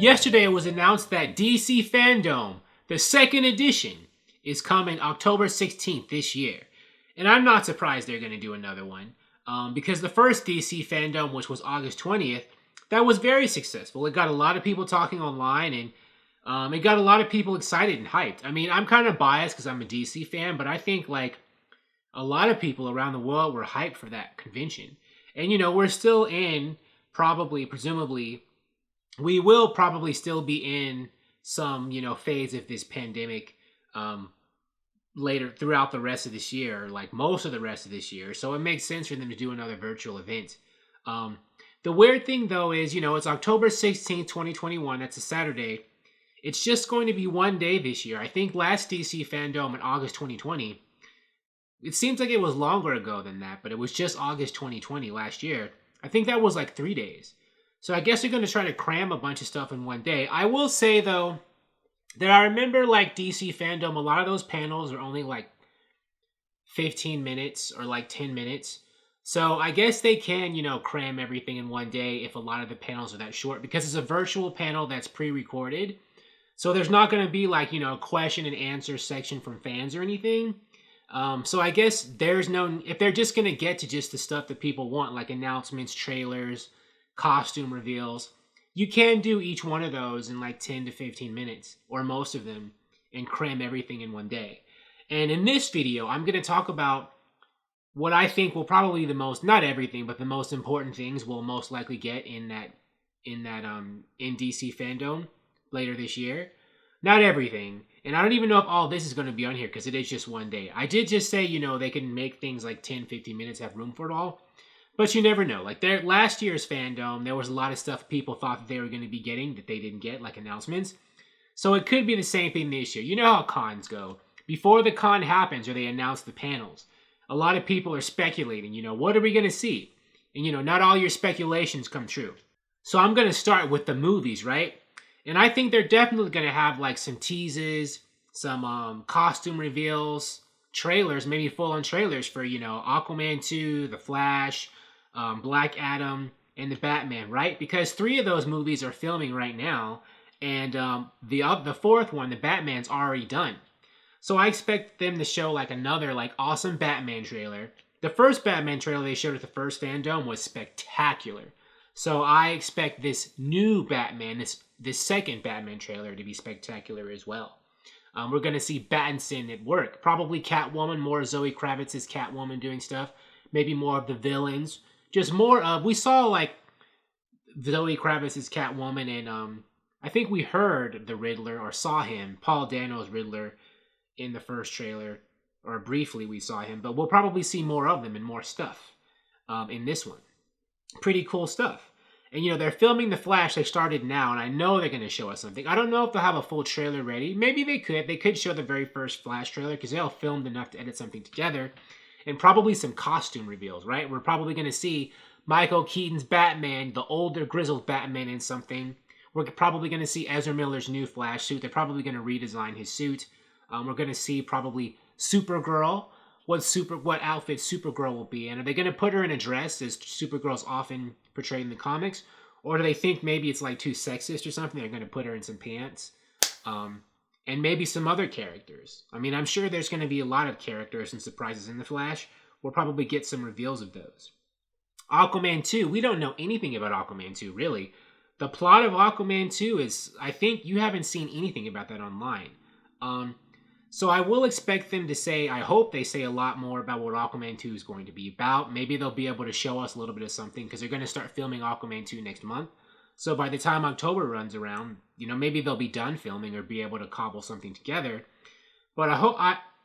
Yesterday it was announced that DC FanDome, the second edition, is coming October 16th this year. And I'm not surprised they're going to do another one. Because the first DC FanDome, which was August 20th, that was very successful. It got a lot of people talking online, and it got a lot of people excited and hyped. I mean, I'm kind of biased because I'm a DC fan, but I think like a lot of people around the world were hyped for that convention. And, you know, we're still in, presumably, we will probably still be in some, phase of this pandemic later throughout the rest of this year, like most of the rest of this year. So it makes sense for them to do another virtual event. The weird thing, though, is, it's October 16th, 2021. That's a Saturday. It's just going to be one day this year. I think last DC FanDome in August 2020, it seems like it was longer ago than that, but it was just August 2020 last year. I think that was like 3 days. So I guess they're going to try to cram a bunch of stuff in one day. I will say, though, that I remember like DC FanDome, a lot of those panels are only like 15 minutes or like 10 minutes. So I guess they can, cram everything in one day if a lot of the panels are that short, because it's a virtual panel that's pre-recorded. So there's not going to be like, a question and answer section from fans or anything. So I guess if they're just going to get to just the stuff that people want, like announcements, trailers, costume reveals, you can do each one of those in like 10 to 15 minutes, or most of them, and cram everything in one day. And in this video, I'm going to talk about what I think will probably not everything, but the most important things we'll most likely get in DC FanDome later this year. Not everything. And I don't even know if all this is going to be on here, because it is just one day. I did just say, they can make things like 10, 15 minutes, have room for it all. But you never know. Like last year's FanDome, there was a lot of stuff people thought that they were going to be getting that they didn't get, like announcements. So it could be the same thing this year. You know how cons go. Before the con happens or they announce the panels, a lot of people are speculating, what are we going to see? And, not all your speculations come true. So I'm going to start with the movies, right? And I think they're definitely going to have like some teases, some costume reveals, trailers, maybe full-on trailers for, Aquaman 2, The Flash, Black Adam, and The Batman, right? Because 3 of those movies are filming right now, and the fourth one, The Batman's already done. So I expect them to show like another like awesome Batman trailer. The first Batman trailer they showed at the first FanDome was spectacular. So I expect this new Batman, this second Batman trailer, to be spectacular as well. We're going to see Pattinson at work. Probably Catwoman, more Zoe Kravitz's Catwoman doing stuff. Maybe more of the villains. Just more of... We saw, like, Zoe Kravitz's Catwoman, and I think we heard the Riddler, or saw him, Paul Dano's Riddler, in the first trailer. Or briefly we saw him. But we'll probably see more of them and more stuff in this one. Pretty cool stuff. And, they're filming The Flash. They started now, and I know they're going to show us something. I don't know if they'll have a full trailer ready. Maybe they could. They could show the very first Flash trailer, because they all filmed enough to edit something together. And probably some costume reveals, right? We're probably going to see Michael Keaton's Batman, the older, grizzled Batman, in something. We're probably going to see Ezra Miller's new Flash suit. They're probably going to redesign his suit. We're going to see probably Supergirl. What outfit Supergirl will be in. Are they going to put her in a dress, as Supergirl's often portrayed in the comics? Or do they think maybe it's like too sexist or something? They're going to put her in some pants? And maybe some other characters. I mean, I'm sure there's going to be a lot of characters and surprises in The Flash. We'll probably get some reveals of those. Aquaman 2. We don't know anything about Aquaman 2, really. The plot of Aquaman 2 is... I think you haven't seen anything about that online. So I will expect them to say, I hope they say a lot more about what Aquaman 2 is going to be about. Maybe they'll be able to show us a little bit of something, because they're going to start filming Aquaman 2 next month. So by the time October runs around, maybe they'll be done filming or be able to cobble something together. But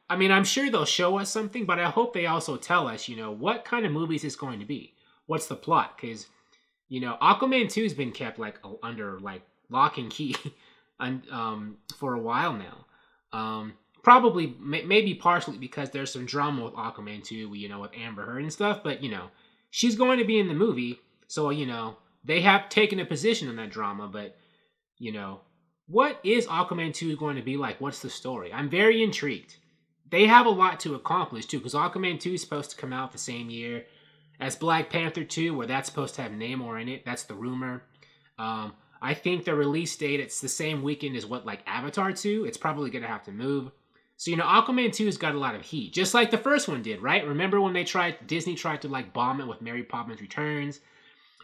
I'm sure they'll show us something, but I hope they also tell us, what kind of movies it's going to be. What's the plot? Because, Aquaman 2 has been kept like under like lock and key for a while now. Probably, maybe partially because there's some drama with Aquaman 2, with Amber Heard and stuff. But, she's going to be in the movie. So, they have taken a position on that drama. But, what is Aquaman 2 going to be like? What's the story? I'm very intrigued. They have a lot to accomplish, too. Because Aquaman 2 is supposed to come out the same year as Black Panther 2, where that's supposed to have Namor in it. That's the rumor. I I think the release date, it's the same weekend as what, like Avatar 2. It's probably going to have to move. So, Aquaman 2 has got a lot of heat, just like the first one did, right? Remember when Disney tried to like bomb it with Mary Poppins Returns?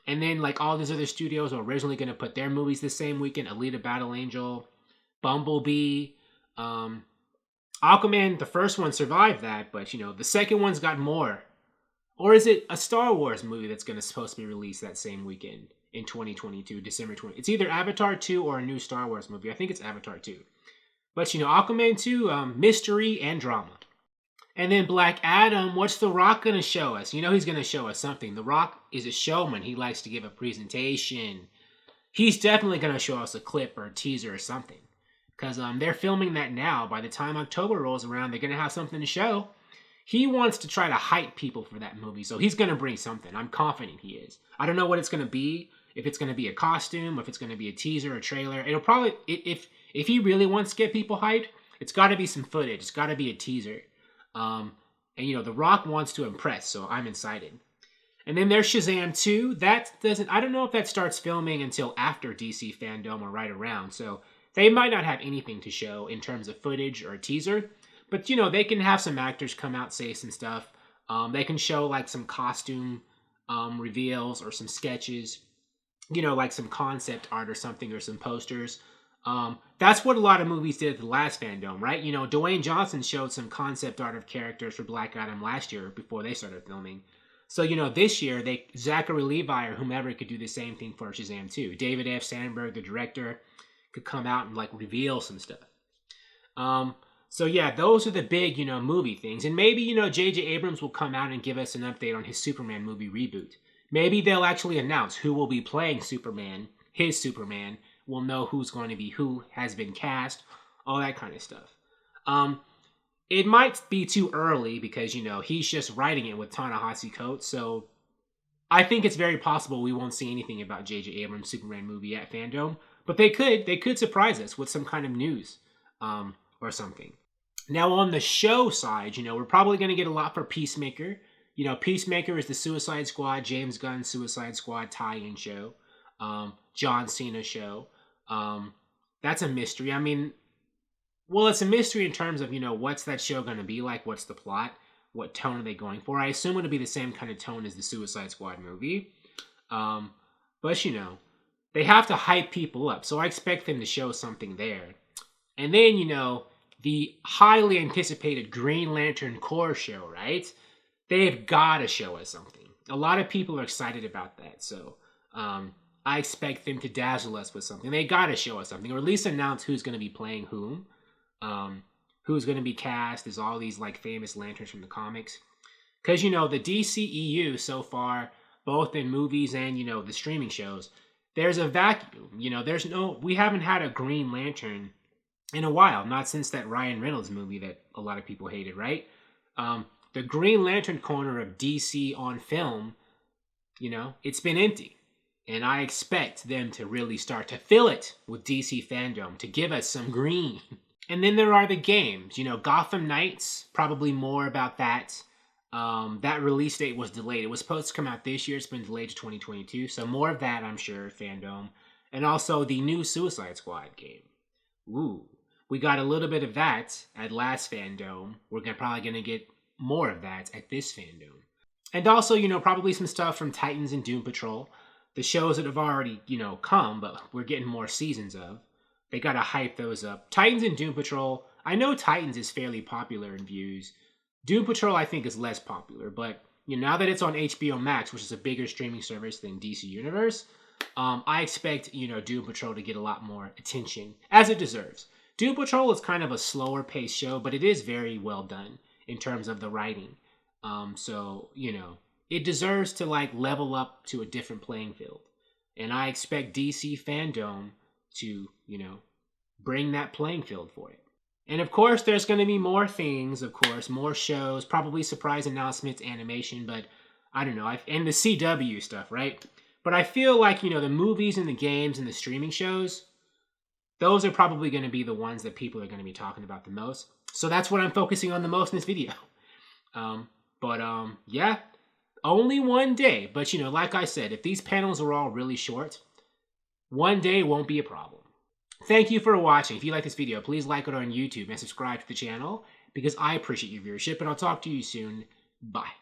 And then like all these other studios were originally going to put their movies the same weekend. Alita Battle Angel, Bumblebee, Aquaman, the first one survived that, but the second one's got more. Or is it a Star Wars movie that's supposed to be released that same weekend in 2022, December 20? It's either Avatar 2 or a new Star Wars movie. I think it's Avatar 2. But Aquaman 2, mystery and drama. And then Black Adam, what's The Rock going to show us? He's going to show us something. The Rock is a showman. He likes to give a presentation. He's definitely going to show us a clip or a teaser or something. Because they're filming that now. By the time October rolls around, they're going to have something to show. He wants to try to hype people for that movie, so he's going to bring something. I'm confident he is. I don't know what it's going to be. If it's going to be a costume, if it's going to be a teaser, a trailer. It'll probably, if he really wants to get people hyped, it's got to be some footage. It's got to be a teaser. And The Rock wants to impress, so I'm excited. And then there's Shazam 2. I don't know if that starts filming until after DC FanDome or right around, so they might not have anything to show in terms of footage or a teaser. But, they can have some actors come out, say some stuff. They can show, like, some costume reveals or some sketches. Like some concept art or something or some posters. That's what a lot of movies did at the last FanDome, right? Dwayne Johnson showed some concept art of characters for Black Adam last year before they started filming. So, this year, Zachary Levi or whomever could do the same thing for Shazam 2. David F. Sandberg, the director, could come out and, like, reveal some stuff. So yeah, those are the big, movie things. And maybe, J.J. Abrams will come out and give us an update on his Superman movie reboot. Maybe they'll actually announce who will be playing Superman, his Superman. We'll know who has been cast, all that kind of stuff. It might be too early because, he's just writing it with Ta-Nehisi Coates. So I think it's very possible we won't see anything about J.J. Abrams' Superman movie at FanDome. But they could surprise us with some kind of news or something. Now, on the show side, we're probably going to get a lot for Peacemaker. Peacemaker is the Suicide Squad, James Gunn's Suicide Squad tie-in show. John Cena show. That's a mystery. I mean, well, it's a mystery in terms of, what's that show going to be like? What's the plot? What tone are they going for? I assume it'll be the same kind of tone as the Suicide Squad movie. But, they have to hype people up. So I expect them to show something there. And then, the highly anticipated Green Lantern Corps show, right? They've got to show us something. A lot of people are excited about that. So I expect them to dazzle us with something. They got to show us something. Or at least announce who's going to be playing whom. Who's going to be cast as all these like famous lanterns from the comics. Because, the DCEU so far, both in movies and, the streaming shows, there's a vacuum. We haven't had a Green Lantern in a while, not since that Ryan Reynolds movie that a lot of people hated, right? The Green Lantern corner of DC on film, it's been empty. And I expect them to really start to fill it with DC FanDome to give us some green. And then there are the games, Gotham Knights, probably more about that. That release date was delayed. It was supposed to come out this year. It's been delayed to 2022. So more of that, I'm sure, FanDome. And also the new Suicide Squad game. Ooh. We got a little bit of that at last FanDome. We're probably going to get more of that at this FanDome. And also, probably some stuff from Titans and Doom Patrol. The shows that have already, come, but we're getting more seasons of. They got to hype those up. Titans and Doom Patrol, I know Titans is fairly popular in views. Doom Patrol, I think, is less popular. But, now that it's on HBO Max, which is a bigger streaming service than DC Universe, I expect, Doom Patrol to get a lot more attention, as it deserves. Doom Patrol is kind of a slower paced show, but it is very well done in terms of the writing. So, it deserves to like level up to a different playing field. And I expect DC FanDome to, bring that playing field for it. And of course, there's going to be more things, more shows, probably surprise announcements, animation, but I don't know, and the CW stuff, right? But I feel like, the movies and the games and the streaming shows, those are probably going to be the ones that people are going to be talking about the most. So that's what I'm focusing on the most in this video. Yeah, only one day. But, like I said, if these panels are all really short, One day won't be a problem. Thank you for watching. If you like this video, please like it on YouTube and subscribe to the channel because I appreciate your viewership, and I'll talk to you soon. Bye.